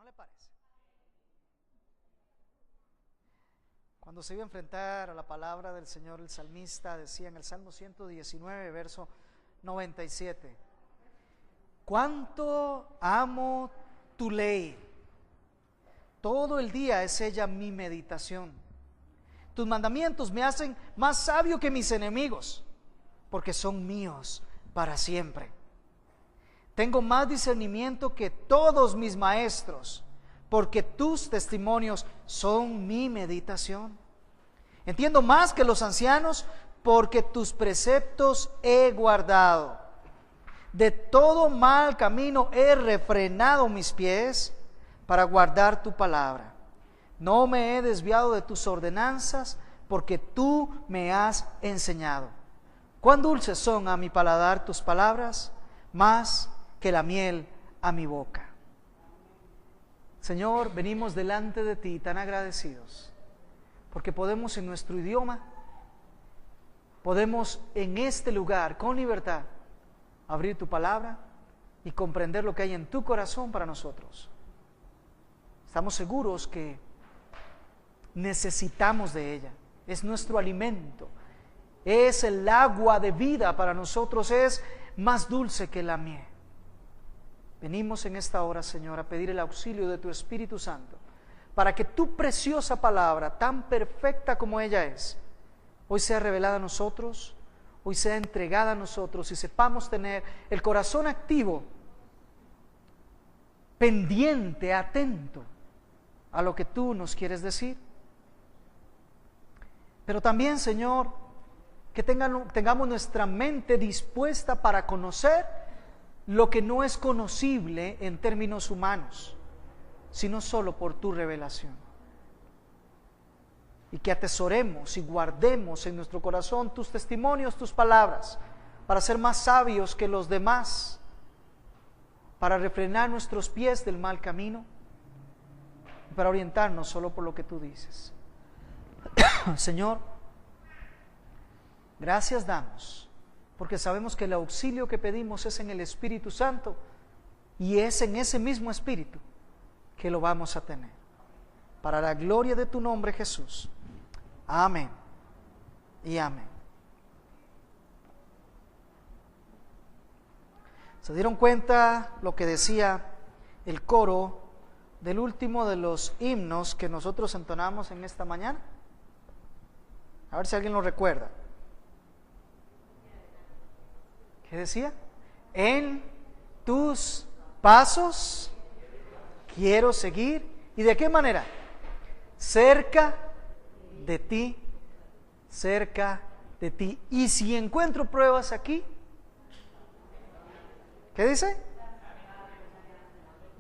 le parece? Cuando se iba a enfrentar a la palabra del Señor, el salmista decía en el Salmo 119, verso 97: cuánto amo tu ley, todo el día es ella mi meditación. Tus mandamientos me hacen más sabio que mis enemigos, porque son míos para siempre. Tengo más discernimiento que todos mis maestros, porque tus testimonios son mi meditación. Entiendo más que los ancianos, porque tus preceptos he guardado. De todo mal camino he refrenado mis pies para guardar tu palabra. No me he desviado de tus ordenanzas, porque tú me has enseñado. Cuán dulces son a mi paladar tus palabras, más que la miel a mi boca. Señor, venimos delante de ti tan agradecidos, porque podemos en nuestro idioma, podemos en este lugar con libertad abrir tu palabra y comprender lo que hay en tu corazón para nosotros. Estamos seguros que necesitamos de ella, es nuestro alimento, es el agua de vida para nosotros, es más dulce que la miel. Venimos en esta hora, Señor, a pedir el auxilio de tu Espíritu Santo, para que tu preciosa palabra, tan perfecta como ella es, hoy sea revelada a nosotros, hoy sea entregada a nosotros y sepamos tener el corazón activo, pendiente, atento a lo que tú nos quieres decir. Pero también, Señor, que tengamos nuestra mente dispuesta para conocer lo que no es conocible en términos humanos, sino solo por tu revelación. Y que atesoremos y guardemos en nuestro corazón tus testimonios, tus palabras, para ser más sabios que los demás, para refrenar nuestros pies del mal camino y para orientarnos solo por lo que tú dices. Señor, gracias damos, porque sabemos que el auxilio que pedimos es en el Espíritu Santo, y es en ese mismo Espíritu que lo vamos a tener. Para la gloria de tu nombre, Jesús. Amén y amén. ¿Se dieron cuenta lo que decía el coro del último de los himnos que nosotros entonamos en esta mañana? A ver si alguien lo recuerda. ¿Qué decía? En tus pasos quiero seguir. ¿Y de qué manera? Cerca de ti, cerca de ti. Y si encuentro pruebas aquí, ¿qué dice?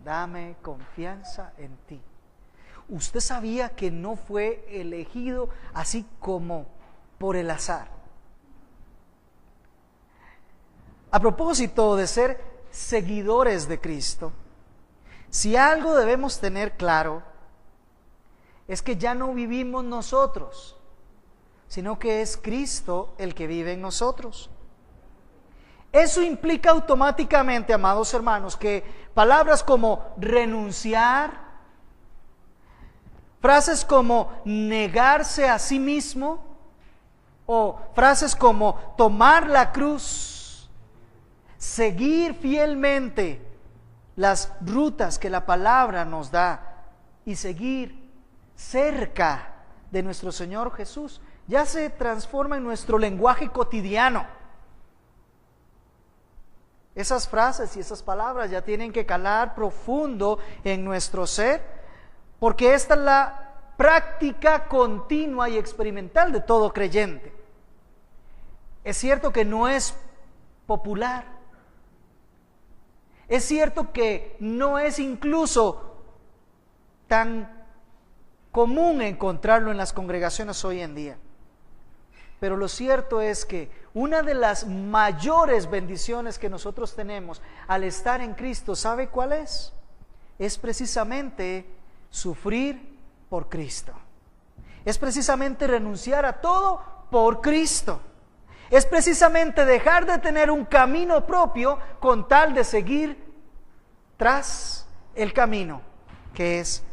Dame confianza en ti. ¿Usted sabía que no fue elegido así como por el azar? A propósito de ser seguidores de Cristo, si algo debemos tener claro, es que ya no vivimos nosotros, sino que es Cristo el que vive en nosotros. Eso implica automáticamente, amados hermanos, que palabras como renunciar, frases como negarse a sí mismo, o frases como tomar la cruz, seguir fielmente las rutas que la palabra nos da y seguir cerca de nuestro Señor Jesús, ya se transforma en nuestro lenguaje cotidiano. Esas frases y esas palabras ya tienen que calar profundo en nuestro ser, porque esta es la práctica continua y experimental de todo creyente. Es cierto que no es popular, es cierto que no es incluso tan común encontrarlo en las congregaciones hoy en día, pero lo cierto es que una de las mayores bendiciones que nosotros tenemos al estar en Cristo, ¿sabe cuál es? Es precisamente sufrir por Cristo. Es precisamente renunciar a todo por Cristo. Es precisamente dejar de tener un camino propio con tal de seguir tras el camino que es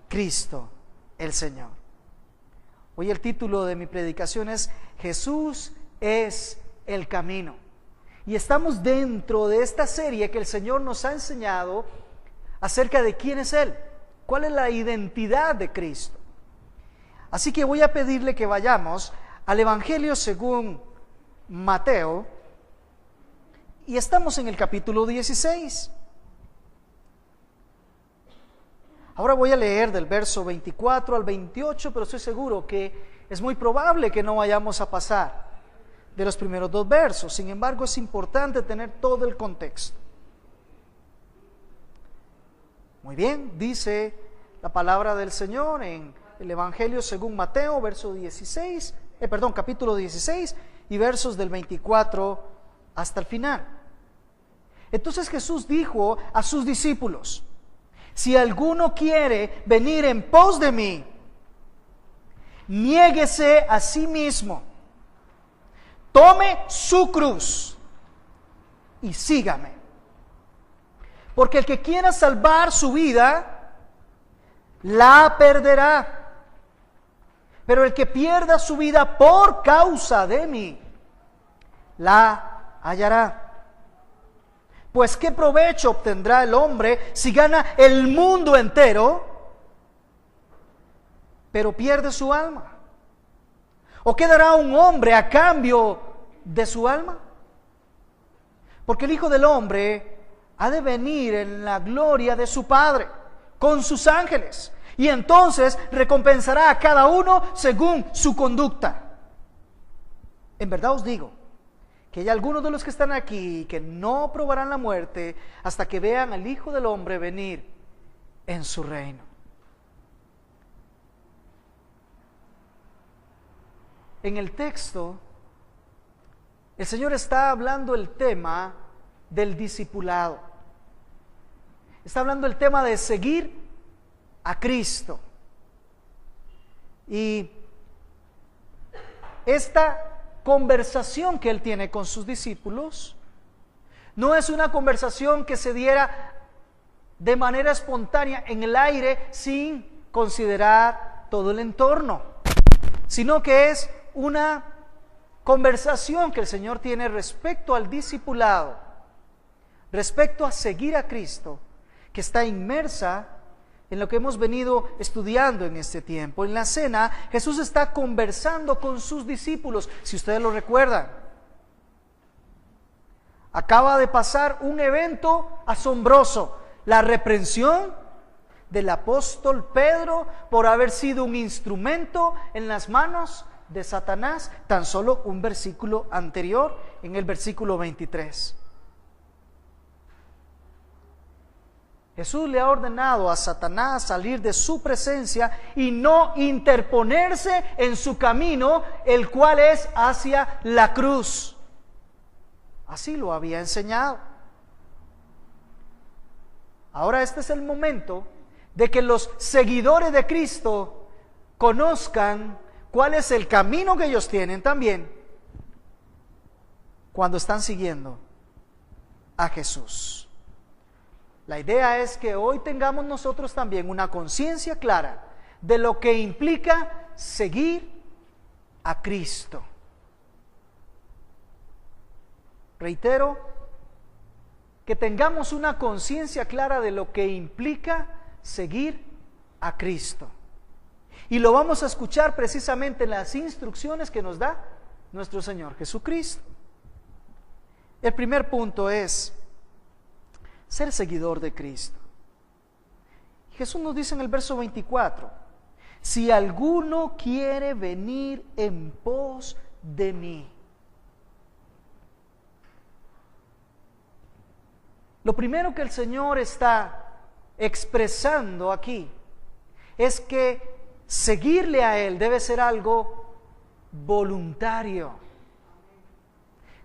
Cristo el Señor. Hoy el título de mi predicación es Jesús es el camino. Y estamos dentro de esta serie que el Señor nos ha enseñado acerca de quién es Él, cuál es la identidad de Cristo. Así que voy a pedirle que vayamos al Evangelio según Mateo, y estamos en el capítulo 16. Ahora voy a leer del verso 24 al 28, pero estoy seguro que es muy probable que no vayamos a pasar de los primeros 2 versos. Sin embargo, es importante tener todo el contexto. Muy bien, dice la palabra del Señor en el Evangelio según Mateo, capítulo 16 y versos del 24 hasta el final. Entonces Jesús dijo a sus discípulos: si alguno quiere venir en pos de mí, niéguese a sí mismo, tome su cruz y sígame. Porque el que quiera salvar su vida, la perderá. Pero el que pierda su vida por causa de mí, la hallará. Pues ¿qué provecho obtendrá el hombre si gana el mundo entero, pero pierde su alma? ¿O qué dará un hombre a cambio de su alma? Porque el Hijo del Hombre ha de venir en la gloria de su Padre con sus ángeles, y entonces recompensará a cada uno según su conducta. En verdad os digo que hay algunos de los que están aquí que no probarán la muerte hasta que vean al Hijo del Hombre venir en su reino. En el texto, el Señor está hablando el tema del discipulado. Está hablando el tema de seguir a Cristo. Y esta conversación que Él tiene con sus discípulos no es una conversación que se diera de manera espontánea en el aire sin considerar todo el entorno, sino que es una conversación que el Señor tiene respecto al discipulado, respecto a seguir a Cristo, que está inmersa en lo que hemos venido estudiando en este tiempo. En la cena, Jesús está conversando con sus discípulos, si ustedes lo recuerdan. Acaba de pasar un evento asombroso, la reprensión del apóstol Pedro por haber sido un instrumento en las manos de Satanás, tan solo un versículo anterior, en el versículo 23. Jesús le ha ordenado a Satanás salir de su presencia y no interponerse en su camino, el cual es hacia la cruz. Así lo había enseñado. Ahora este es el momento de que los seguidores de Cristo conozcan cuál es el camino que ellos tienen también cuando están siguiendo a Jesús. La idea es que hoy tengamos nosotros también una conciencia clara de lo que implica seguir a Cristo. Reitero, que tengamos una conciencia clara de lo que implica seguir a Cristo. Y lo vamos a escuchar precisamente en las instrucciones que nos da nuestro Señor Jesucristo. El primer punto es ser seguidor de Cristo. Jesús nos dice en el verso 24: si alguno quiere venir en pos de mí. Lo primero que el Señor está expresando aquí es que seguirle a Él debe ser algo voluntario.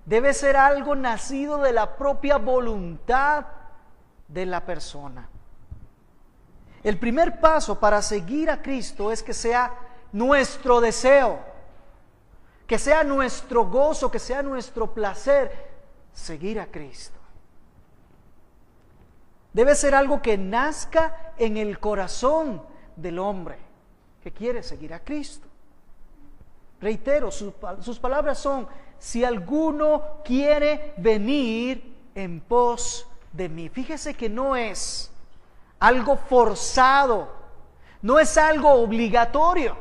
Debe ser algo nacido de la propia voluntad de la persona. El primer paso para seguir a Cristo es que sea nuestro deseo, que sea nuestro gozo, que sea nuestro placer seguir a Cristo. Debe ser algo que nazca en el corazón del hombre que quiere seguir a Cristo. Reitero, sus palabras son: si alguno quiere venir en pos de mí. Fíjese que no es algo forzado, no es algo obligatorio.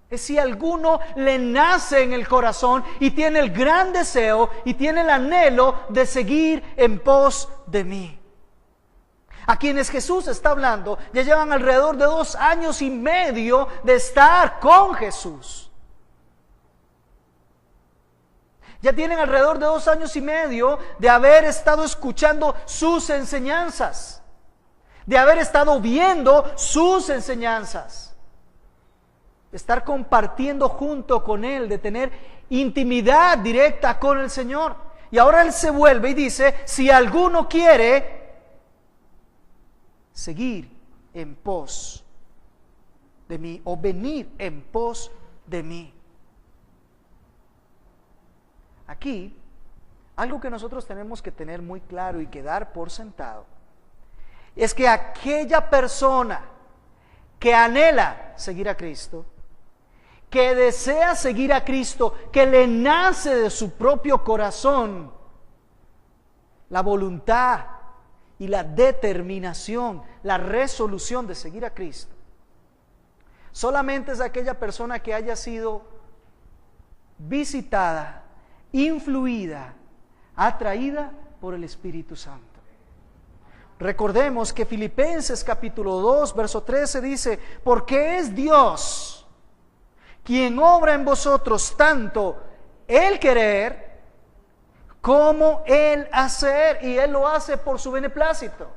Es si alguno le nace en el corazón y tiene el gran deseo y tiene el anhelo de seguir en pos de mí. A quienes Jesús está hablando ya llevan alrededor de 2 años y medio de estar con Jesús. Ya tienen alrededor de 2 años y medio de haber estado escuchando sus enseñanzas, de haber estado viendo sus enseñanzas, de estar compartiendo junto con Él, de tener intimidad directa con el Señor. Y ahora Él se vuelve y dice: si alguno quiere seguir en pos de mí, o venir en pos de mí. Aquí, algo que nosotros tenemos que tener muy claro y que dar por sentado, es que aquella persona que anhela seguir a Cristo, que desea seguir a Cristo, que le nace de su propio corazón la voluntad y la determinación, la resolución de seguir a Cristo, solamente es aquella persona que haya sido visitada, influida, atraída por el Espíritu Santo. Recordemos que Filipenses capítulo 2, verso 13 dice: porque es Dios quien obra en vosotros tanto el querer como el hacer, y Él lo hace por su beneplácito.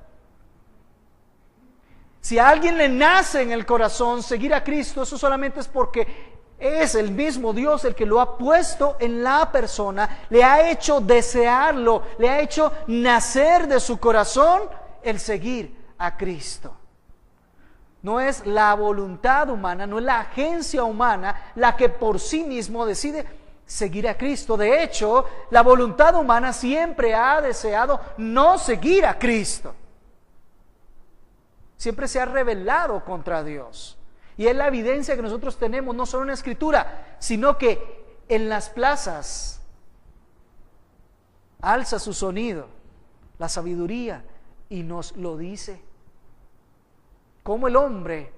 Si a alguien le nace en el corazón seguir a Cristo, eso solamente es porque es el mismo Dios el que lo ha puesto en la persona, le ha hecho desearlo, le ha hecho nacer de su corazón el seguir a Cristo. No es la voluntad humana, no es la agencia humana la que por sí mismo decide seguir a Cristo. De hecho, la voluntad humana siempre ha deseado no seguir a Cristo. Siempre se ha rebelado contra Dios. Y es la evidencia que nosotros tenemos, no solo en la Escritura, sino que en las plazas alza su sonido la sabiduría y nos lo dice. Cómo el hombre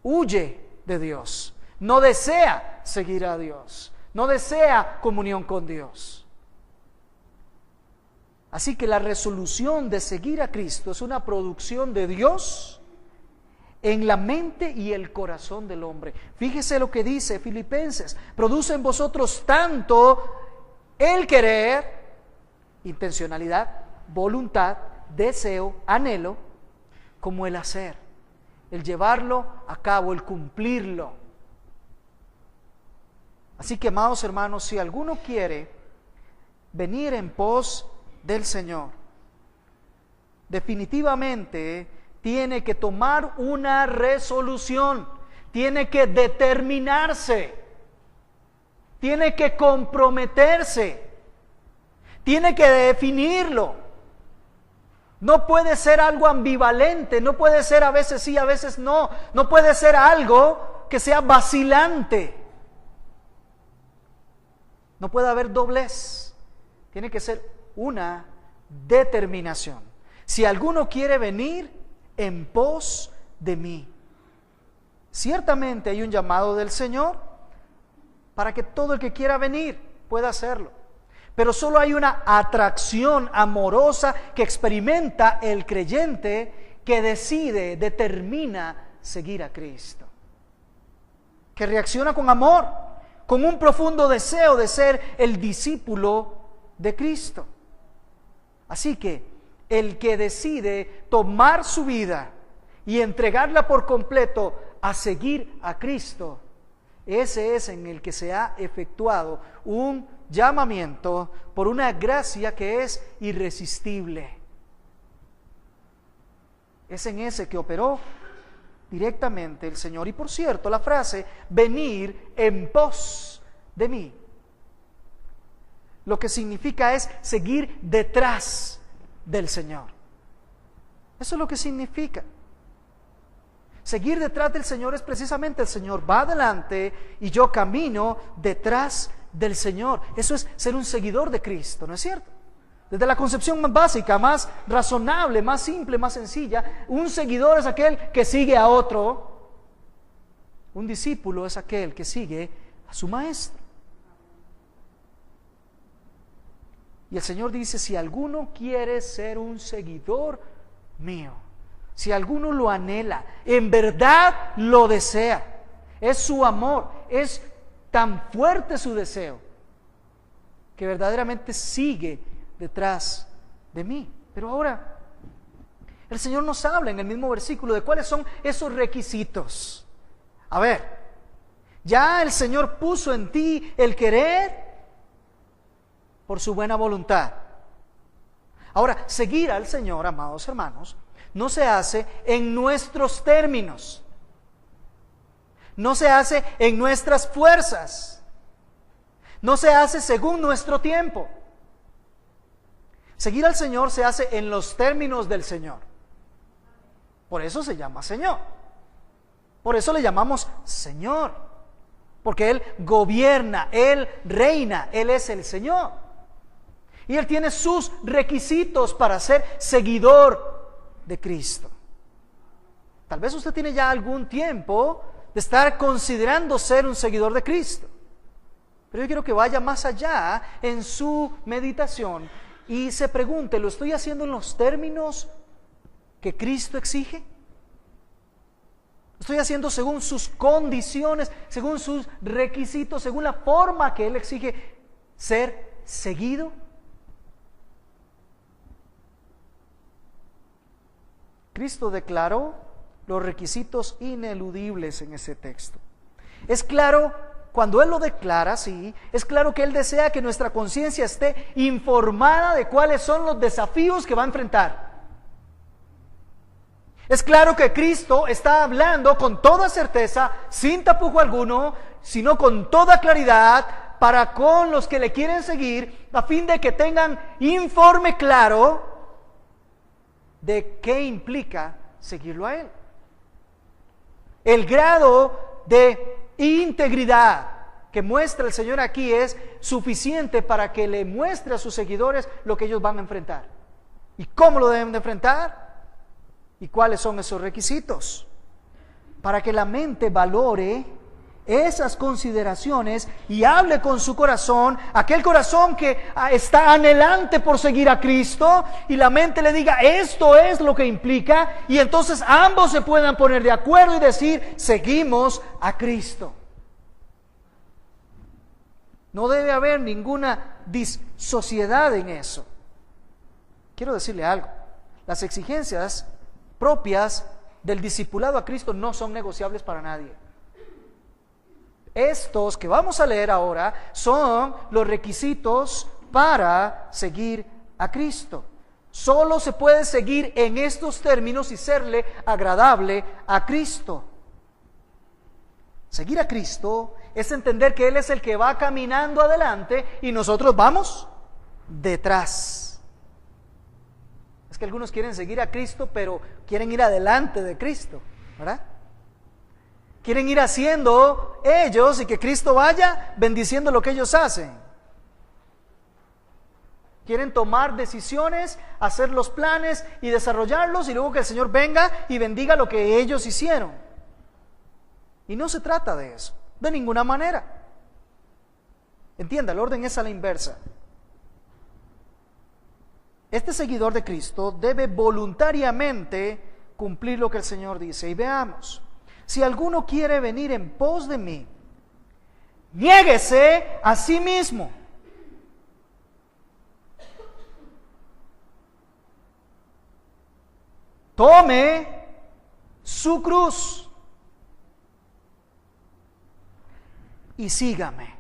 huye de Dios, no desea seguir a Dios, no desea comunión con Dios. Así que la resolución de seguir a Cristo es una producción de Dios en la mente y el corazón del hombre. Fíjese lo que dice Filipenses: produce en vosotros tanto el querer, intencionalidad, voluntad, deseo, anhelo, como el hacer, el llevarlo a cabo, el cumplirlo. Así que, amados hermanos, si alguno quiere venir en pos del Señor, definitivamente tiene que tomar una resolución, tiene que determinarse, tiene que comprometerse, tiene que definirlo. No puede ser algo ambivalente, no puede ser a veces sí, a veces no, no puede ser algo que sea vacilante. No puede haber doblez, tiene que ser una determinación. Si alguno quiere venir en pos de mí, ciertamente hay un llamado del Señor para que todo el que quiera venir pueda hacerlo. Pero solo hay una atracción amorosa que experimenta el creyente que decide, determina seguir a Cristo, que reacciona con amor, con un profundo deseo de ser el discípulo de Cristo. Así que el que decide tomar su vida y entregarla por completo a seguir a Cristo, ese es en el que se ha efectuado un llamamiento por una gracia que es irresistible. Es en ese que operó directamente el Señor. Y por cierto, la frase venir en pos de mí, lo que significa es seguir detrás del Señor. Eso es lo que significa. Seguir detrás del Señor es precisamente el Señor va adelante y yo camino detrás del Señor. Eso es ser un seguidor de Cristo, ¿no es cierto? Desde la concepción más básica, más razonable, más simple, más sencilla, un seguidor es aquel que sigue a otro. Un discípulo es aquel que sigue a su maestro. Y el Señor dice, si alguno quiere ser un seguidor mío, si alguno lo anhela, en verdad lo desea, es su amor, es tan fuerte su deseo, que verdaderamente sigue detrás de mí. Pero ahora, el Señor nos habla en el mismo versículo de cuáles son esos requisitos. A ver, ya el Señor puso en ti el querer por su buena voluntad. Ahora, seguir al Señor, amados hermanos, no se hace en nuestros términos, no se hace en nuestras fuerzas, no se hace según nuestro tiempo. Seguir al Señor se hace en los términos del Señor. Por eso se llama Señor. Por eso le llamamos Señor. Porque Él gobierna, Él reina, Él es el Señor. Y Él tiene sus requisitos para ser seguidor de Cristo. Tal vez usted tiene ya algún tiempo de estar considerando ser un seguidor de Cristo. Pero yo quiero que vaya más allá en su meditación y se pregunte, ¿lo estoy haciendo en los términos que Cristo exige? ¿Estoy haciendo según sus condiciones, según sus requisitos, según la forma que Él exige ser seguido? Cristo declaró los requisitos ineludibles en ese texto. Es claro, cuando Él lo declara así, es claro que Él desea que nuestra conciencia esté informada de cuáles son los desafíos que va a enfrentar. Es claro que Cristo está hablando con toda certeza, sin tapujo alguno, sino con toda claridad para con los que le quieren seguir, a fin de que tengan informe claro de qué implica seguirlo a Él. El grado de integridad que muestra el Señor aquí es suficiente para que le muestre a sus seguidores lo que ellos van a enfrentar. ¿Y cómo lo deben de enfrentar? ¿Y cuáles son esos requisitos? Para que la mente valore esas consideraciones y hable con su corazón, aquel corazón que está anhelante por seguir a Cristo, y la mente le diga, esto es lo que implica, y entonces ambos se puedan poner de acuerdo y decir, seguimos a Cristo. No debe haber ninguna disociedad en eso. Quiero decirle algo, las exigencias propias del discipulado a Cristo no son negociables para nadie. Estos que vamos a leer ahora son los requisitos para seguir a Cristo. Solo se puede seguir en estos términos y serle agradable a Cristo. Seguir a Cristo es entender que Él es el que va caminando adelante y nosotros vamos detrás. Es que algunos quieren seguir a Cristo, pero quieren ir adelante de Cristo, ¿verdad? Quieren ir haciendo ellos y que Cristo vaya bendiciendo lo que ellos hacen. Quieren tomar decisiones, hacer los planes y desarrollarlos, y luego que el Señor venga y bendiga lo que ellos hicieron. Y no se trata de eso, de ninguna manera. Entienda, el orden es a la inversa. Este seguidor de Cristo debe voluntariamente cumplir lo que el Señor dice. Y veamos. Si alguno quiere venir en pos de mí, niéguese a sí mismo. Tome su cruz y sígame.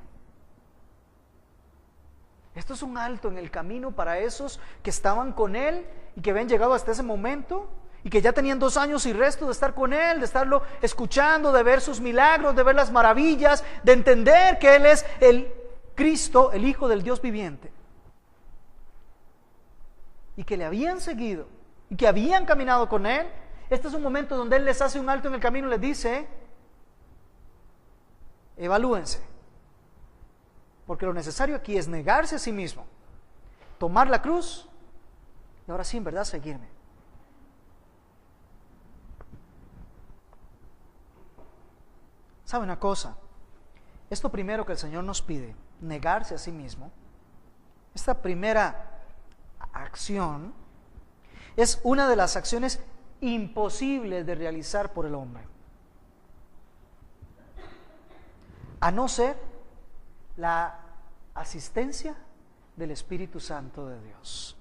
Esto es un alto en el camino para esos que estaban con Él y que habían llegado hasta ese momento y que ya tenían 2 años y resto de estar con Él, de estarlo escuchando, de ver sus milagros, de ver las maravillas, de entender que Él es el Cristo, el Hijo del Dios viviente, y que le habían seguido y que habían caminado con Él. Este es un momento donde Él les hace un alto en el camino y les dice: evalúense, porque lo necesario aquí es negarse a sí mismo, tomar la cruz y ahora sí, en verdad, seguirme. ¿Sabe una cosa? Esto primero que el Señor nos pide, negarse a sí mismo, esta primera acción es una de las acciones imposibles de realizar por el hombre, a no ser la asistencia del Espíritu Santo de Dios.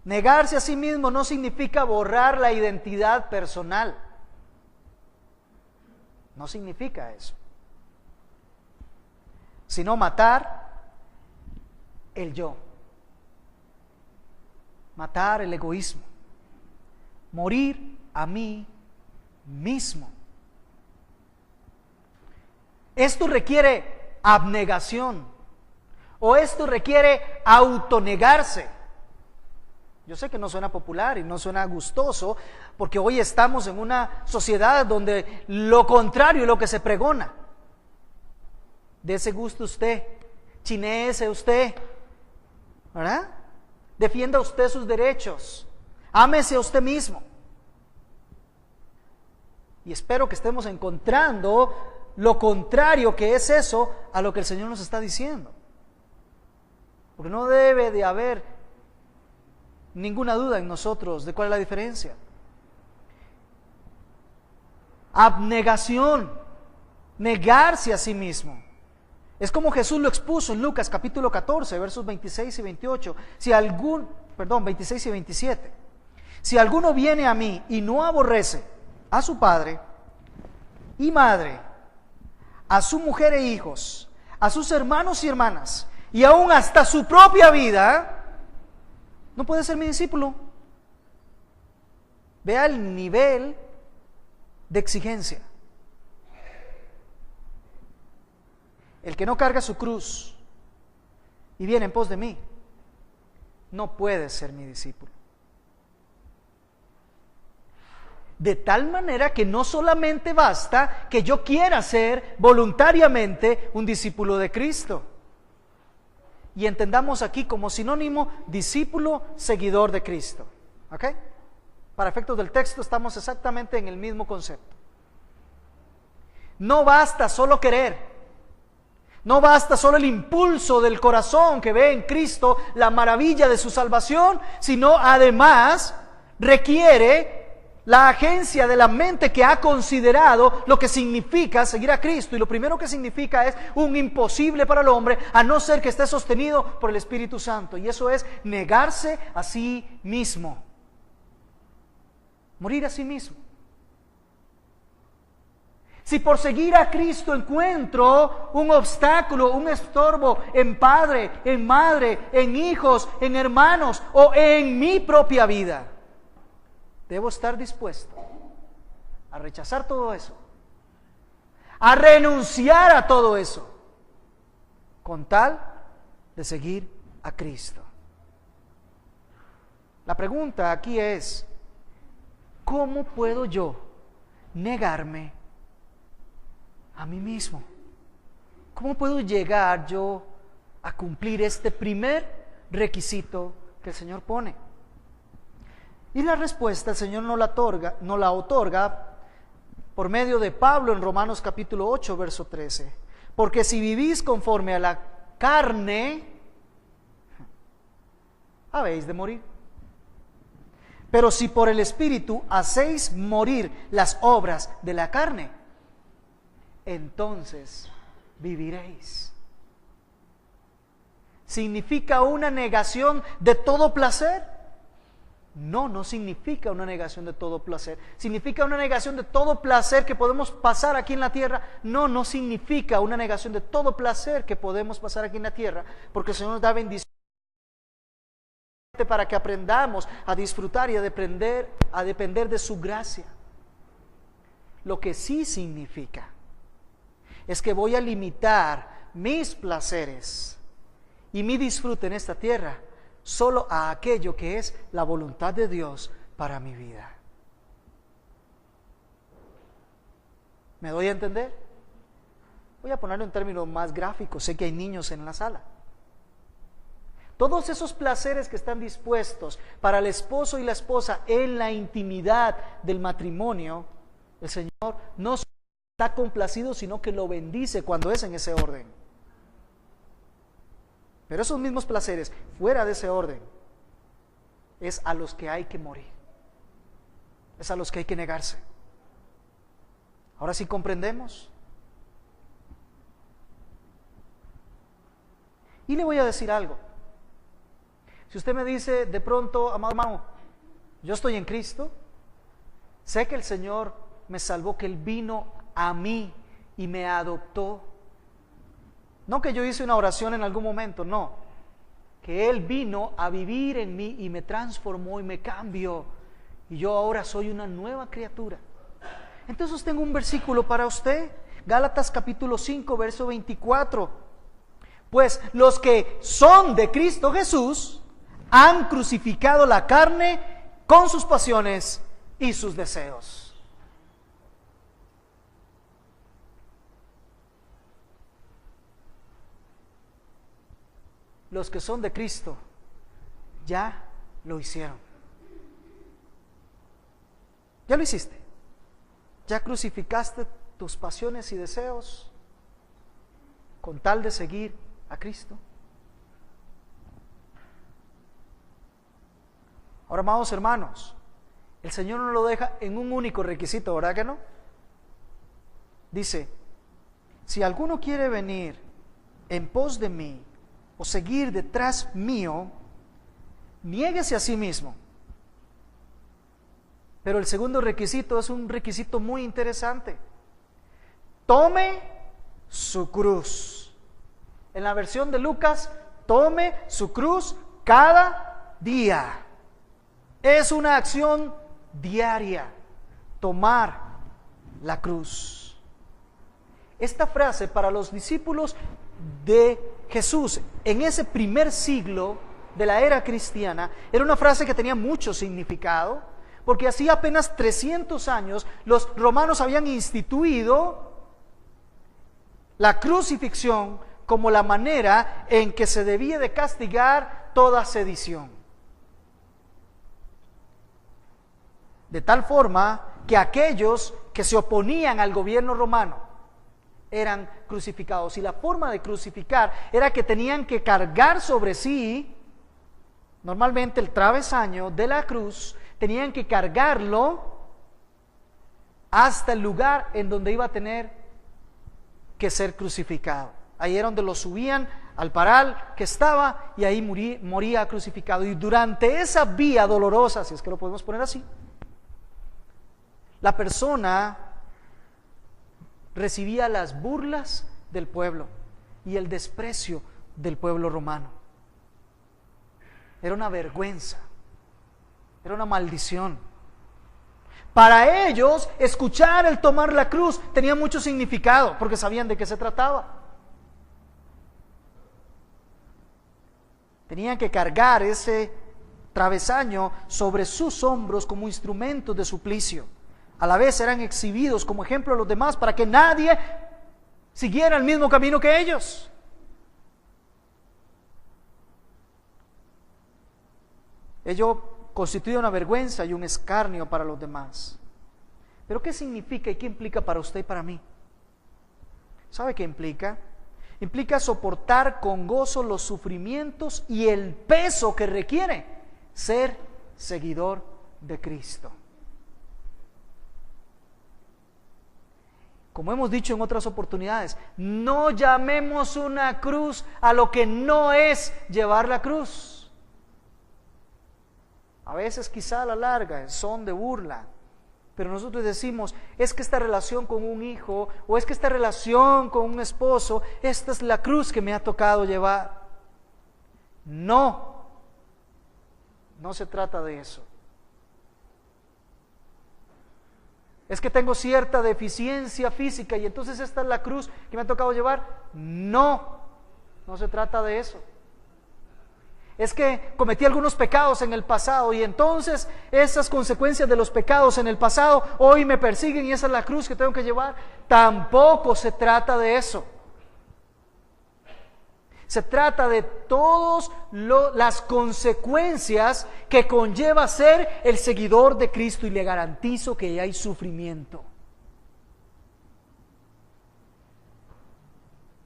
Negarse a sí mismo no significa borrar la identidad personal. No significa eso. Sino matar el yo. Matar el egoísmo. Morir a mí mismo. Esto requiere abnegación. O esto requiere autonegarse. Yo sé que no suena popular y no suena gustoso, porque hoy estamos en una sociedad donde lo contrario es lo que se pregona. Dese gusto usted, chinéese usted, ¿verdad? Defienda usted sus derechos, ámese a usted mismo. Y espero que estemos encontrando lo contrario que es eso a lo que el Señor nos está diciendo. Porque no debe de haber ninguna duda en nosotros de cuál es la diferencia. Abnegación, negarse a sí mismo. Es como Jesús lo expuso en Lucas capítulo 14, versos 26 y 28. 26 y 27. Si alguno viene a mí y no aborrece a su padre y madre, a su mujer e hijos, a sus hermanos y hermanas, y aún hasta su propia vida, no puede ser mi discípulo. Vea el nivel de exigencia. El que no carga su cruz y viene en pos de mí, no puede ser mi discípulo. De tal manera que no solamente basta que yo quiera ser voluntariamente un discípulo de Cristo. Y entendamos aquí como sinónimo discípulo, seguidor de Cristo. ¿Ok? Para efectos del texto estamos exactamente en el mismo concepto. No basta solo querer. No basta solo el impulso del corazón que ve en Cristo la maravilla de su salvación, sino además requiere la agencia de la mente que ha considerado lo que significa seguir a Cristo. Y lo primero que significa es un imposible para el hombre, a no ser que esté sostenido por el Espíritu Santo. Y eso es negarse a sí mismo. Morir a sí mismo. Si por seguir a Cristo encuentro un obstáculo, un estorbo en padre, en madre, en hijos, en hermanos o en mi propia vida, debo estar dispuesto a rechazar todo eso, a renunciar a todo eso, con tal de seguir a Cristo. La pregunta aquí es: ¿cómo puedo yo negarme a mí mismo? ¿Cómo puedo llegar yo a cumplir este primer requisito que el Señor pone? Y la respuesta el Señor no la otorga por medio de Pablo en Romanos capítulo 8, verso 13. Porque si vivís conforme a la carne, habéis de morir. Pero si por el Espíritu hacéis morir las obras de la carne, entonces viviréis. ¿Significa una negación de todo placer? No, no significa una negación de todo placer. ¿Significa una negación de todo placer que podemos pasar aquí en la tierra? No, no significa una negación de todo placer que podemos pasar aquí en la tierra, porque el Señor nos da bendición para que aprendamos a disfrutar y a depender de su gracia. Lo que sí significa es que voy a limitar mis placeres y mi disfrute en esta tierra solo a aquello que es la voluntad de Dios para mi vida. ¿Me doy a entender? Voy a ponerlo en términos más gráficos. Sé que hay niños en la sala. Todos esos placeres que están dispuestos para el esposo y la esposa en la intimidad del matrimonio, el Señor no está complacido, sino que lo bendice cuando es en ese orden. Pero esos mismos placeres, fuera de ese orden, es a los que hay que morir. Es a los que hay que negarse. Ahora sí comprendemos. Y le voy a decir algo. Si usted me dice de pronto, amado hermano, yo estoy en Cristo, sé que el Señor me salvó, que Él vino a mí y me adoptó. No que yo hice una oración en algún momento, no. Que Él vino a vivir en mí y me transformó y me cambió. Y yo ahora soy una nueva criatura. Entonces tengo un versículo para usted. Gálatas capítulo 5, verso 24. Pues los que son de Cristo Jesús han crucificado la carne con sus pasiones y sus deseos. Los que son de Cristo ya lo hicieron. Ya lo hiciste. Ya crucificaste tus pasiones y deseos con tal de seguir a Cristo. Ahora, amados hermanos, el Señor no lo deja en un único requisito, ¿verdad que no? Dice, si alguno quiere venir en pos de mí o seguir detrás mío, niéguese a sí mismo. Pero el segundo requisito es un requisito muy interesante. Tome su cruz. En la versión de Lucas, tome su cruz cada día. Es una acción diaria, tomar la cruz. Esta frase para los discípulos de Jesús en ese primer siglo de la era cristiana era una frase que tenía mucho significado, porque hacía apenas 300 años los romanos habían instituido la crucifixión como la manera en que se debía de castigar toda sedición. De tal forma que aquellos que se oponían al gobierno romano eran crucificados. Y la forma de crucificar era que tenían que cargar sobre sí, normalmente el travesaño de la cruz, tenían que cargarlo hasta el lugar en donde iba a tener que ser crucificado. Ahí era donde lo subían al paral que estaba y ahí moría crucificado. Y durante esa vía dolorosa, si es que lo podemos poner así, la persona recibía las burlas del pueblo y el desprecio del pueblo romano. Era una vergüenza, era una maldición. Para ellos, escuchar el tomar la cruz tenía mucho significado, porque sabían de qué se trataba. Tenían que cargar ese travesaño sobre sus hombros como instrumento de suplicio. A la vez eran exhibidos como ejemplo a los demás para que nadie siguiera el mismo camino que ellos. Ello constituye una vergüenza y un escarnio para los demás. Pero ¿qué significa y qué implica para usted y para mí? ¿Sabe qué implica? Implica soportar con gozo los sufrimientos y el peso que requiere ser seguidor de Cristo. Como hemos dicho en otras oportunidades, no llamemos una cruz a lo que no es llevar la cruz. A veces quizá a la larga son de burla, pero nosotros decimos, es que esta relación con un hijo, o es que esta relación con un esposo, esta es la cruz que me ha tocado llevar. No, no se trata de eso. Es que tengo cierta deficiencia física y entonces esta es la cruz que me ha tocado llevar. No, no se trata de eso. Es que cometí algunos pecados en el pasado y entonces esas consecuencias de los pecados en el pasado hoy me persiguen y esa es la cruz que tengo que llevar. Tampoco se trata de eso. Se trata de todas las consecuencias que conlleva ser el seguidor de Cristo, y le garantizo que hay sufrimiento.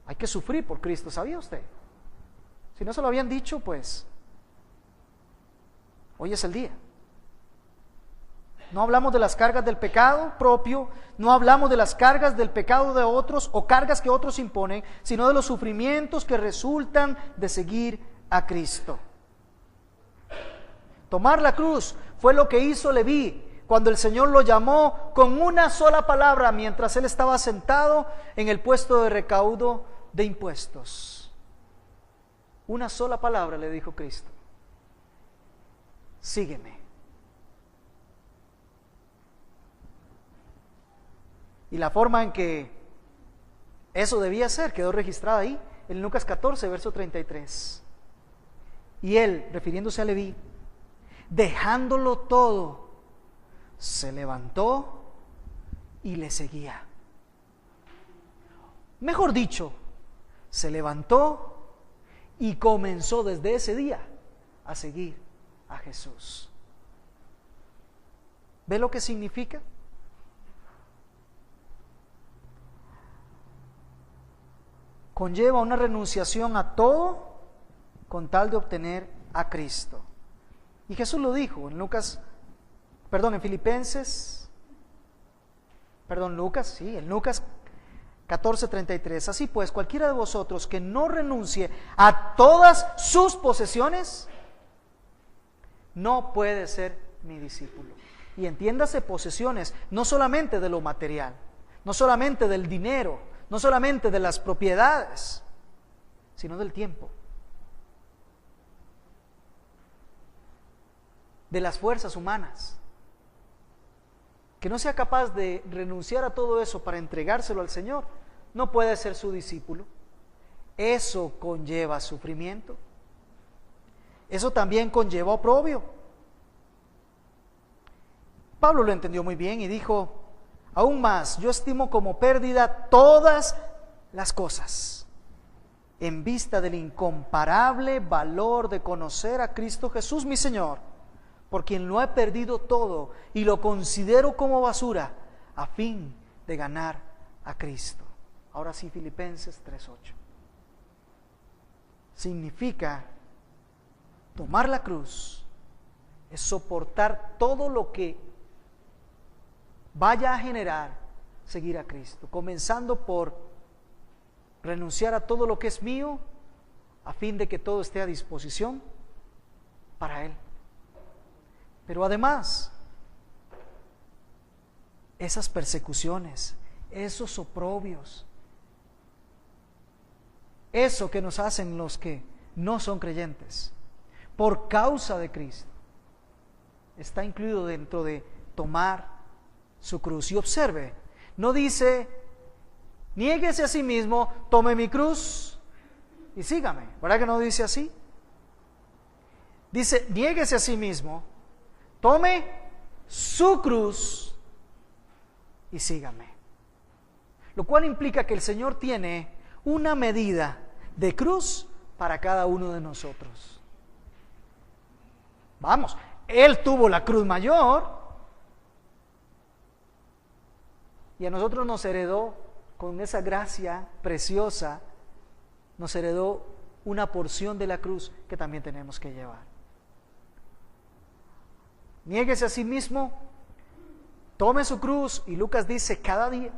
Hay que sufrir por Cristo, ¿sabía usted? Si no se lo habían dicho, pues hoy es el día. No hablamos de las cargas del pecado propio, no hablamos de las cargas del pecado de otros o cargas que otros imponen, sino de los sufrimientos que resultan de seguir a Cristo. Tomar la cruz fue lo que hizo Leví cuando el Señor lo llamó con una sola palabra mientras él estaba sentado en el puesto de recaudo de impuestos. Una sola palabra le dijo Cristo: sígueme. Y la forma en que eso debía ser quedó registrada ahí en Lucas 14, verso 33. Y él, refiriéndose a Leví, dejándolo todo, se levantó y le seguía. Mejor dicho, se levantó y comenzó desde ese día a seguir a Jesús. ¿Ve lo que significa? Conlleva una renunciación a todo con tal de obtener a Cristo. Y Jesús lo dijo en Lucas 14:33. Así pues, cualquiera de vosotros que no renuncie a todas sus posesiones, no puede ser mi discípulo. Y entiéndase posesiones, no solamente de lo material, no solamente del dinero, no solamente de las propiedades, sino del tiempo, de las fuerzas humanas. Que no sea capaz de renunciar a todo eso para entregárselo al Señor, no puede ser su discípulo. Eso conlleva sufrimiento. Eso también conlleva oprobio. Pablo lo entendió muy bien y dijo: aún más, yo estimo como pérdida todas las cosas en vista del incomparable valor de conocer a Cristo Jesús mi Señor, por quien lo he perdido todo y lo considero como basura a fin de ganar a Cristo. Ahora sí, Filipenses 3:8. Significa tomar la cruz, es soportar todo lo que vaya a generar seguir a Cristo, comenzando por renunciar a todo lo que es mío a fin de que todo esté a disposición para Él. Pero además, esas persecuciones, esos oprobios, eso que nos hacen los que no son creyentes, por causa de Cristo, está incluido dentro de tomar su cruz. Y observe, no dice: niéguese a sí mismo, tome mi cruz y sígame. ¿Verdad que no dice así? Dice: niéguese a sí mismo, tome su cruz y sígame. Lo cual implica que el Señor tiene una medida de cruz para cada uno de nosotros. Vamos, Él tuvo la cruz mayor y a nosotros nos heredó, con esa gracia preciosa, nos heredó una porción de la cruz que también tenemos que llevar. Niéguese a sí mismo, tome su cruz, y Lucas dice cada día.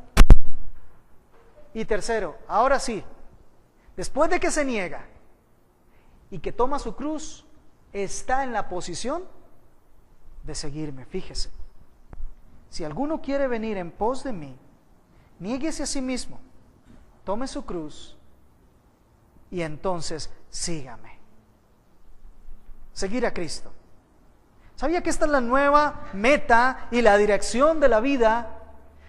Y tercero, ahora sí, después de que se niega y que toma su cruz, está en la posición de seguirme. Fíjese, si alguno quiere venir en pos de mí, niéguese a sí mismo, tome su cruz y entonces sígame. Seguir a Cristo. ¿Sabía que esta es la nueva meta y la dirección de la vida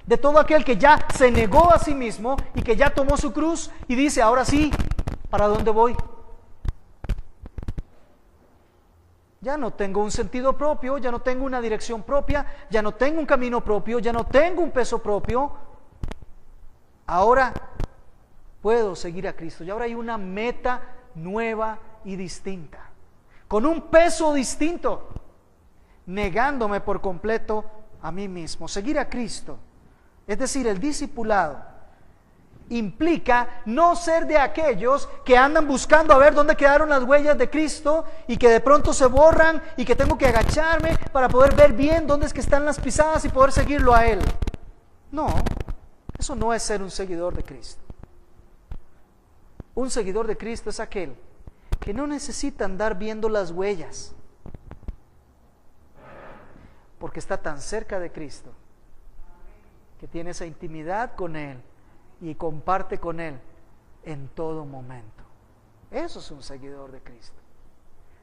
de todo aquel que ya se negó a sí mismo y que ya tomó su cruz y dice: ahora sí, ¿para dónde voy? Ya no tengo un sentido propio, ya no tengo una dirección propia, ya no tengo un camino propio, ya no tengo un peso propio. Ahora puedo seguir a Cristo y ahora hay una meta nueva y distinta, con un peso distinto, negándome por completo a mí mismo. Seguir a Cristo, es decir, el discipulado, implica no ser de aquellos que andan buscando a ver dónde quedaron las huellas de Cristo y que de pronto se borran y que tengo que agacharme para poder ver bien dónde es que están las pisadas y poder seguirlo a Él. No, eso no es ser un seguidor de Cristo. Un seguidor de Cristo es aquel que no necesita andar viendo las huellas, porque está tan cerca de Cristo, que tiene esa intimidad con Él y comparte con Él en todo momento. Eso es un seguidor de Cristo.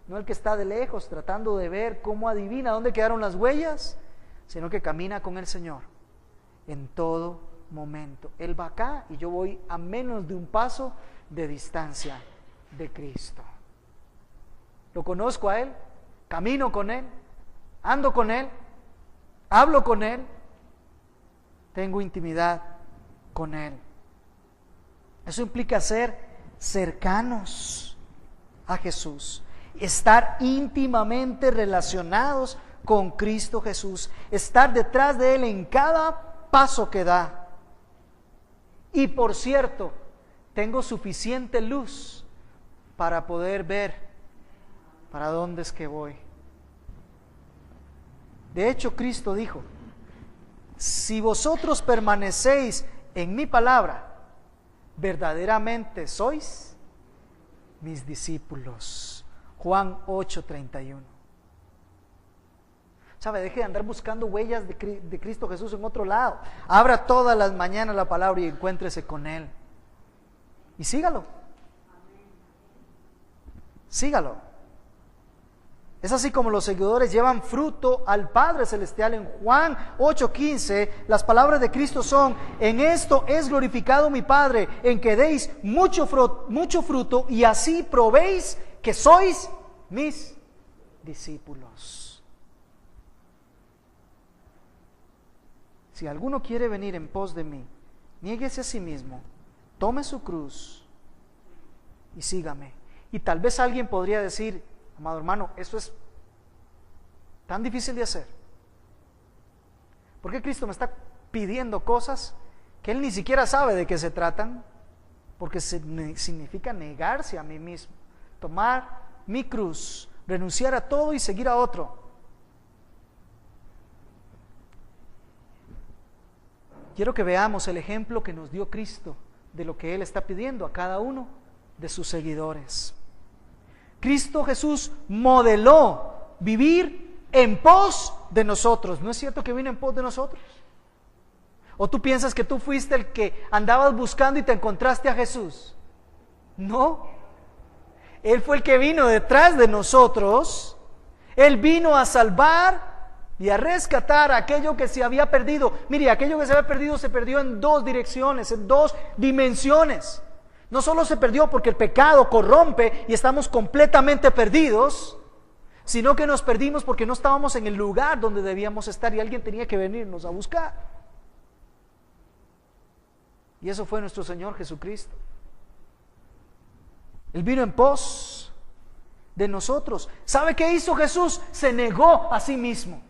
No el que está de lejos tratando de ver cómo adivina dónde quedaron las huellas, sino que camina con el Señor en todo momento. Él va acá y yo voy a menos de un paso de distancia de Cristo. Lo conozco a Él, camino con Él, ando con Él, hablo con Él, tengo intimidad con Él. Eso implica ser cercanos a Jesús, estar íntimamente relacionados con Cristo Jesús, estar detrás de Él en cada paso que da. Y por cierto, tengo suficiente luz para poder ver para dónde es que voy. De hecho, Cristo dijo: si vosotros permanecéis en mi palabra, verdaderamente sois mis discípulos. Juan 8:31. ¿Sabe? Deje de andar buscando huellas de Cristo Jesús en otro lado. Abra todas las mañanas la palabra y encuéntrese con Él. Y sígalo. Sígalo. Es así como los seguidores llevan fruto al Padre Celestial. En Juan 8:15, las palabras de Cristo son: en esto es glorificado mi Padre, en que deis mucho fruto y así probéis que sois mis discípulos. Si alguno quiere venir en pos de mí, niéguese a sí mismo, tome su cruz y sígame. Y tal vez alguien podría decir: amado hermano, eso es tan difícil de hacer. ¿Por qué Cristo me está pidiendo cosas que Él ni siquiera sabe de qué se tratan? Porque significa negarse a mí mismo, tomar mi cruz, renunciar a todo y seguir a otro. Quiero que veamos el ejemplo que nos dio Cristo de lo que Él está pidiendo a cada uno de sus seguidores. Cristo Jesús modeló vivir en pos de nosotros. ¿No es cierto que vino en pos de nosotros? ¿O tú piensas que tú fuiste el que andabas buscando y te encontraste a Jesús? No. Él fue el que vino detrás de nosotros. Él vino a salvar y a rescatar aquello que se había perdido. Mire, aquello que se había perdido se perdió en dos direcciones, en dos dimensiones. No solo se perdió porque el pecado corrompe y estamos completamente perdidos, sino que nos perdimos porque no estábamos en el lugar donde debíamos estar y alguien tenía que venirnos a buscar. Y eso fue nuestro Señor Jesucristo. Él vino en pos de nosotros. ¿Sabe qué hizo Jesús? Se negó a sí mismo.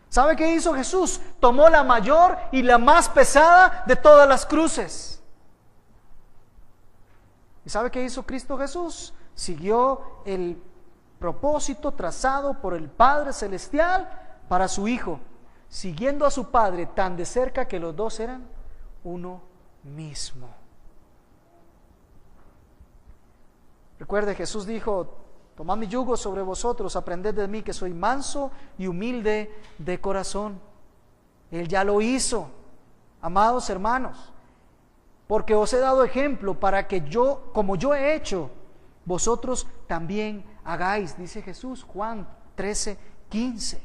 ¿Sabe qué hizo Jesús? Tomó la mayor y la más pesada de todas las cruces. ¿Y sabe qué hizo Cristo Jesús? Siguió el propósito trazado por el Padre Celestial para su Hijo, siguiendo a su Padre tan de cerca que los dos eran uno mismo. Recuerde, Jesús dijo: tomad mi yugo sobre vosotros, aprended de mí que soy manso y humilde de corazón. Él ya lo hizo, amados hermanos, porque os he dado ejemplo para que yo, como yo he hecho, vosotros también hagáis, dice Jesús, Juan 13:15.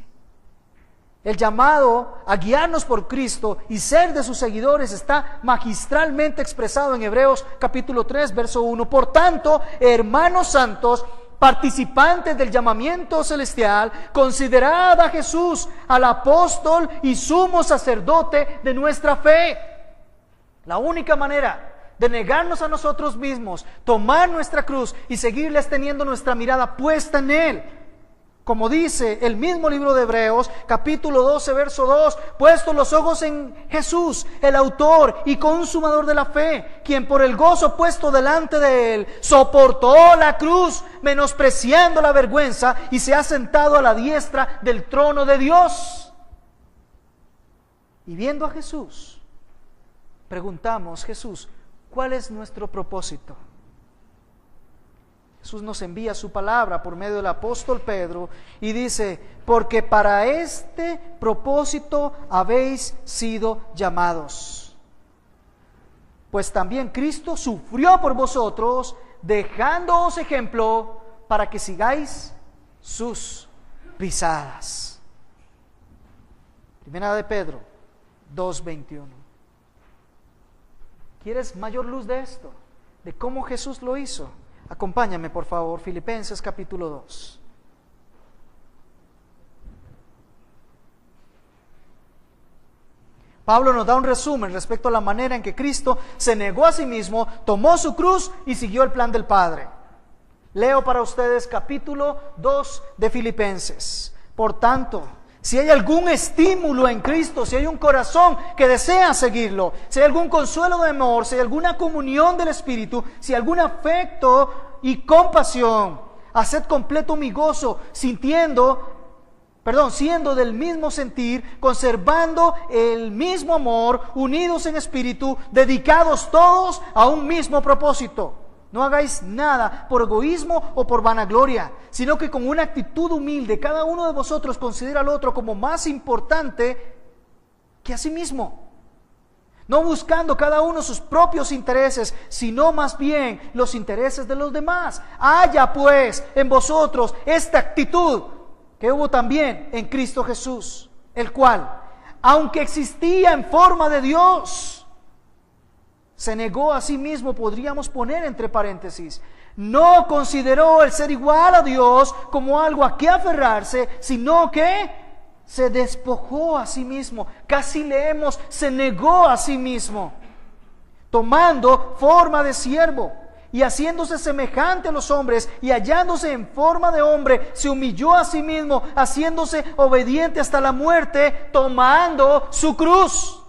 El llamado a guiarnos por Cristo y ser de sus seguidores está magistralmente expresado en Hebreos capítulo 3, verso 1. Por tanto, hermanos santos, participantes del llamamiento celestial, considerad a Jesús, al apóstol y sumo sacerdote de nuestra fe. La única manera de negarnos a nosotros mismos, tomar nuestra cruz y seguirles teniendo nuestra mirada puesta en Él. Como dice el mismo libro de Hebreos, capítulo 12, verso 2, puestos los ojos en Jesús, el autor y consumador de la fe, quien por el gozo puesto delante de Él, soportó la cruz, menospreciando la vergüenza, y se ha sentado a la diestra del trono de Dios. Y viendo a Jesús, preguntamos: Jesús, ¿cuál es nuestro propósito? Jesús nos envía su palabra por medio del apóstol Pedro y dice: porque para este propósito habéis sido llamados. Pues también Cristo sufrió por vosotros, dejándoos ejemplo para que sigáis sus pisadas. Primera de Pedro 2:21. ¿Quieres mayor luz de esto? De cómo Jesús lo hizo. Acompáñame, por favor, Filipenses capítulo 2. Pablo nos da un resumen respecto a la manera en que Cristo se negó a sí mismo, tomó su cruz y siguió el plan del Padre. Leo para ustedes capítulo 2 de Filipenses. Por tanto, si hay algún estímulo en Cristo, si hay un corazón que desea seguirlo, si hay algún consuelo de amor, si hay alguna comunión del Espíritu, si hay algún afecto y compasión, haced completo mi gozo, siendo del mismo sentir, conservando el mismo amor, unidos en espíritu, dedicados todos a un mismo propósito. No hagáis nada por egoísmo o por vanagloria, sino que con una actitud humilde cada uno de vosotros considera al otro como más importante que a sí mismo. No buscando cada uno sus propios intereses, sino más bien los intereses de los demás. Haya pues en vosotros esta actitud que hubo también en Cristo Jesús, el cual, aunque existía en forma de Dios, se negó a sí mismo, podríamos poner entre paréntesis. No consideró el ser igual a Dios como algo a que aferrarse, sino que se despojó a sí mismo. Casi leemos, se negó a sí mismo, tomando forma de siervo y haciéndose semejante a los hombres, y hallándose en forma de hombre, se humilló a sí mismo, haciéndose obediente hasta la muerte, tomando su cruz.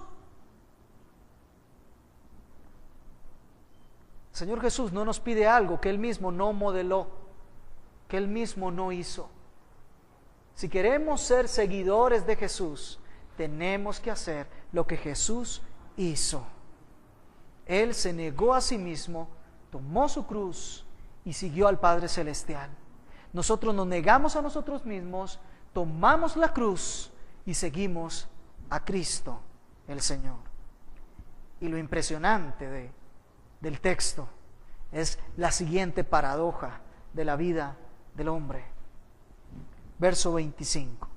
El Señor Jesús no nos pide algo que Él mismo no modeló, que Él mismo no hizo. Si queremos ser seguidores de Jesús, tenemos que hacer lo que Jesús hizo. Él se negó a sí mismo, tomó su cruz y siguió al Padre Celestial. Nosotros nos negamos a nosotros mismos, tomamos la cruz y seguimos a Cristo el Señor. Y lo impresionante del texto es la siguiente paradoja de la vida del hombre. Verso 25.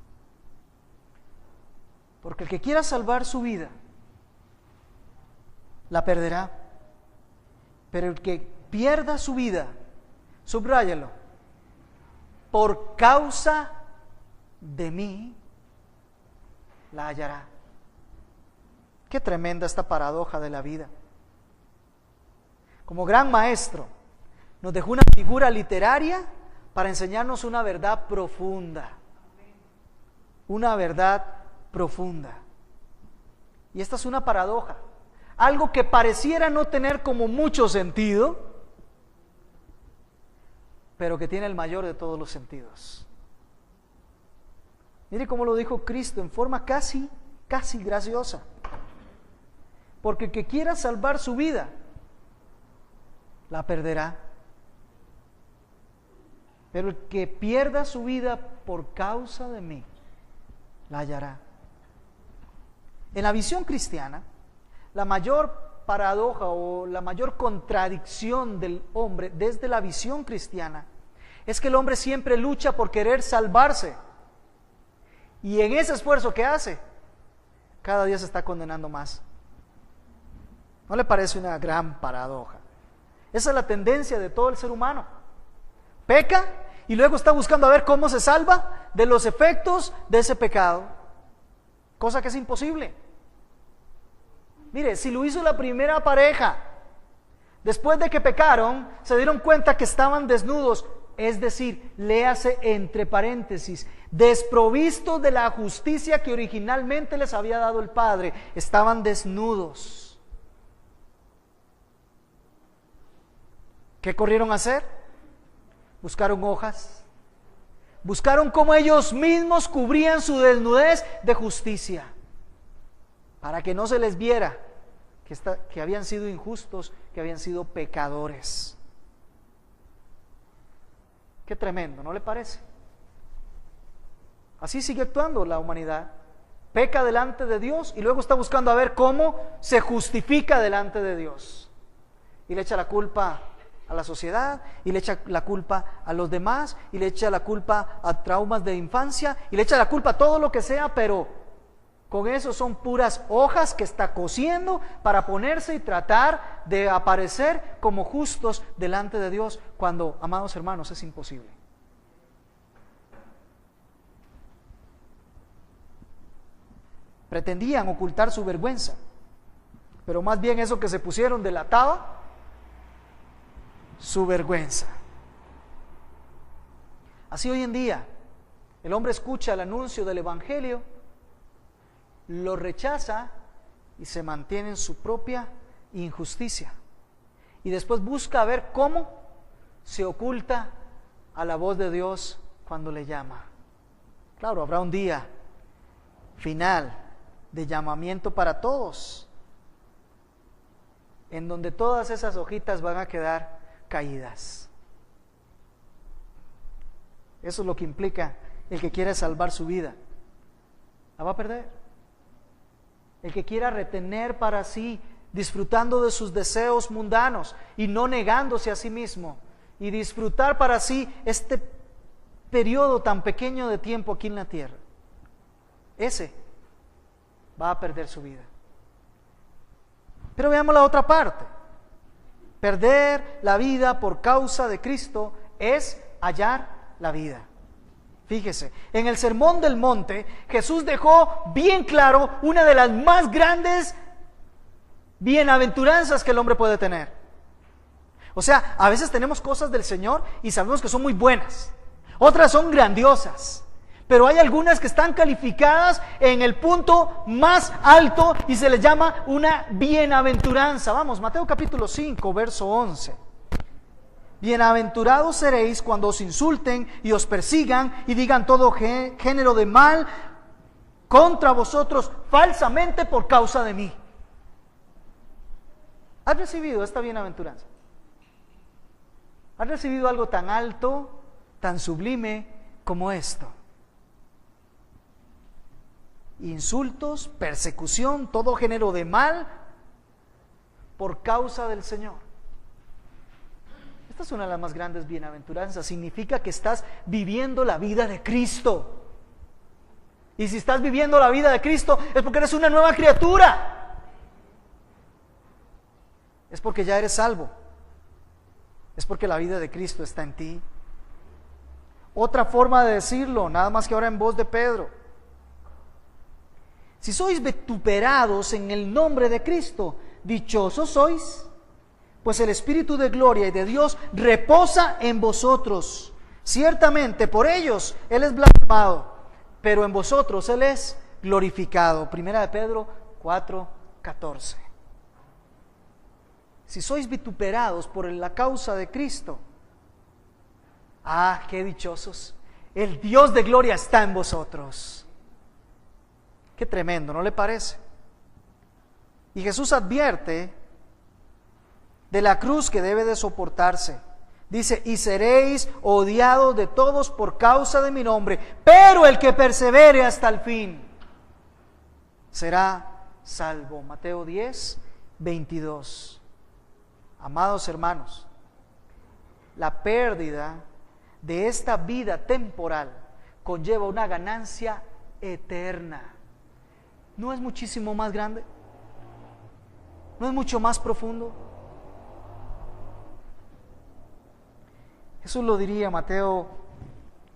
Porque el que quiera salvar su vida, la perderá. Pero el que pierda su vida, subráyalo, por causa de mí, la hallará. Qué tremenda esta paradoja de la vida. Como gran maestro, nos dejó una figura literaria para enseñarnos una verdad profunda. Una verdad profunda. Y esta es una paradoja. Algo que pareciera no tener como mucho sentido, pero que tiene el mayor de todos los sentidos. Mire cómo lo dijo Cristo en forma casi graciosa. Porque el que quiera salvar su vida, la perderá. Pero el que pierda su vida por causa de mí, la hallará. En la visión cristiana, la mayor paradoja o la mayor contradicción del hombre desde la visión cristiana es que el hombre siempre lucha por querer salvarse. Y en ese esfuerzo que hace, cada día se está condenando más. ¿No le parece una gran paradoja? Esa es la tendencia de todo el ser humano. Peca y luego está buscando a ver cómo se salva de los efectos de ese pecado, cosa que es imposible. Mire, si lo hizo la primera pareja, después de que pecaron, se dieron cuenta que estaban desnudos, es decir, léase entre paréntesis, desprovistos de la justicia que originalmente les había dado el Padre, estaban desnudos. ¿Qué corrieron a hacer? Buscaron hojas, buscaron cómo ellos mismos cubrían su desnudez de justicia, para que no se les viera que habían sido injustos, que habían sido pecadores. Qué tremendo, ¿no le parece? Así sigue actuando la humanidad. Peca delante de Dios y luego está buscando a ver cómo se justifica delante de Dios. Y le echa la culpa a la sociedad, y le echa la culpa a los demás, y le echa la culpa a traumas de infancia, y le echa la culpa a todo lo que sea, pero con eso son puras hojas que está cosiendo para ponerse y tratar de aparecer como justos delante de Dios, cuando, amados hermanos, es imposible. Pretendían ocultar su vergüenza, pero más bien eso que se pusieron delataba su vergüenza. Así hoy en día, el hombre escucha el anuncio del Evangelio, lo rechaza y se mantiene en su propia injusticia. Y después busca ver cómo se oculta a la voz de Dios cuando le llama. Claro, habrá un día final de llamamiento para todos, en donde todas esas hojitas van a quedar caídas. Eso es lo que implica el que quiere salvar su vida. La va a perder. El que quiera retener para sí, disfrutando de sus deseos mundanos y no negándose a sí mismo, y disfrutar para sí este periodo tan pequeño de tiempo aquí en la tierra, ese va a perder su vida. Pero veamos la otra parte. Perder la vida por causa de Cristo es hallar la vida. Fíjese, en el Sermón del Monte, Jesús dejó bien claro una de las más grandes bienaventuranzas que el hombre puede tener. O sea, a veces tenemos cosas del Señor y sabemos que son muy buenas, otras son grandiosas, pero hay algunas que están calificadas en el punto más alto y se les llama una bienaventuranza. Vamos, Mateo capítulo 5, verso 11. Bienaventurados seréis cuando os insulten y os persigan y digan todo género de mal contra vosotros falsamente por causa de mí. ¿Has recibido esta bienaventuranza? ¿Has recibido algo tan alto, tan sublime como esto? Insultos, persecución, todo género de mal por causa del Señor. Esta es una de las más grandes bienaventuranzas. Significa que estás viviendo la vida de Cristo. Y si estás viviendo la vida de Cristo es porque eres una nueva criatura. Es porque ya eres salvo. Es porque la vida de Cristo está en ti. Otra forma de decirlo, nada más que ahora en voz de Pedro. Si sois vituperados en el nombre de Cristo, dichosos sois, pues el Espíritu de gloria y de Dios reposa en vosotros. Ciertamente por ellos Él es blasfemado, pero en vosotros Él es glorificado. Primera de Pedro 4:14. Si sois vituperados por la causa de Cristo, qué dichosos. El Dios de gloria está en vosotros. Qué tremendo, ¿no le parece? Y Jesús advierte de la cruz que debe de soportarse. Dice, y seréis odiados de todos por causa de mi nombre, pero el que persevere hasta el fin será salvo. Mateo 10:22. Amados hermanos, la pérdida de esta vida temporal conlleva una ganancia eterna. ¿No es muchísimo más grande? ¿No es mucho más profundo? Jesús lo diría, Mateo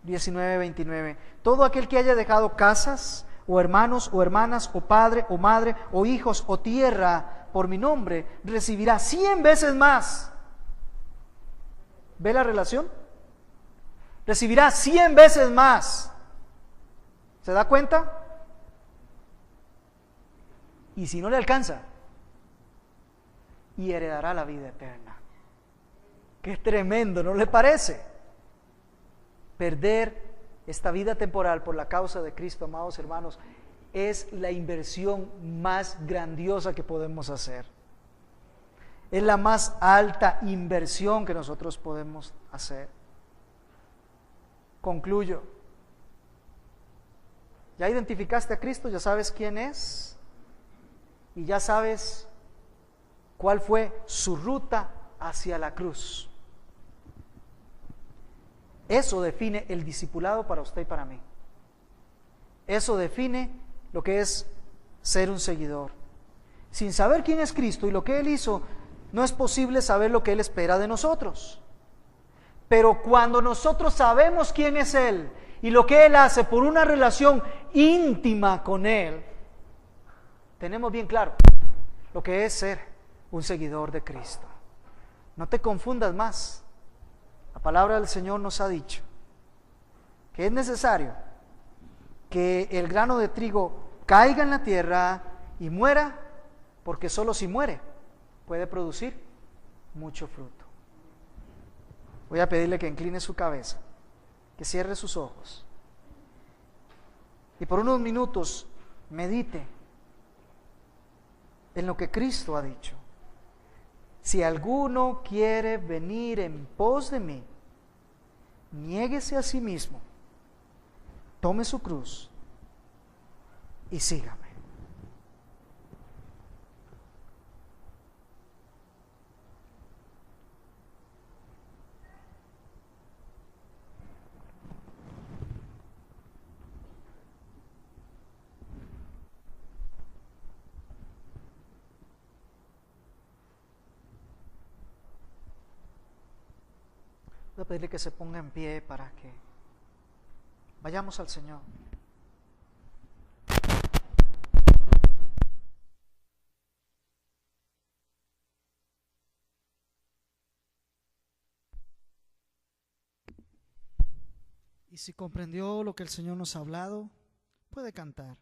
19:29. Todo aquel que haya dejado casas, o hermanos, o hermanas, o padre, o madre, o hijos, o tierra, por mi nombre, recibirá 100 veces más. ¿Ve la relación? Recibirá 100 veces más. ¿Se da cuenta? Y si no le alcanza, y heredará la vida eterna. Qué tremendo, ¿no le parece? Perder esta vida temporal por la causa de Cristo, amados hermanos, es la inversión más grandiosa que podemos hacer. Es la más alta inversión que nosotros podemos hacer. Concluyo. ¿Ya identificaste a Cristo? ¿Ya sabes quién es? ¿Y ya sabes cuál fue su ruta hacia la cruz? Eso define el discipulado para usted y para mí. Eso define lo que es ser un seguidor. Sin saber quién es Cristo y lo que Él hizo, no es posible saber lo que Él espera de nosotros. Pero cuando nosotros sabemos quién es Él y lo que Él hace por una relación íntima con Él, tenemos bien claro lo que es ser un seguidor de Cristo. No te confundas más. La palabra del Señor nos ha dicho que es necesario que el grano de trigo caiga en la tierra y muera, porque solo si muere puede producir mucho fruto. Voy a pedirle que incline su cabeza, que cierre sus ojos y por unos minutos medite en lo que Cristo ha dicho. Si alguno quiere venir en pos de mí, niéguese a sí mismo, tome su cruz y sígame. Voy a pedirle que se ponga en pie para que vayamos al Señor. Y si comprendió lo que el Señor nos ha hablado, puede cantar.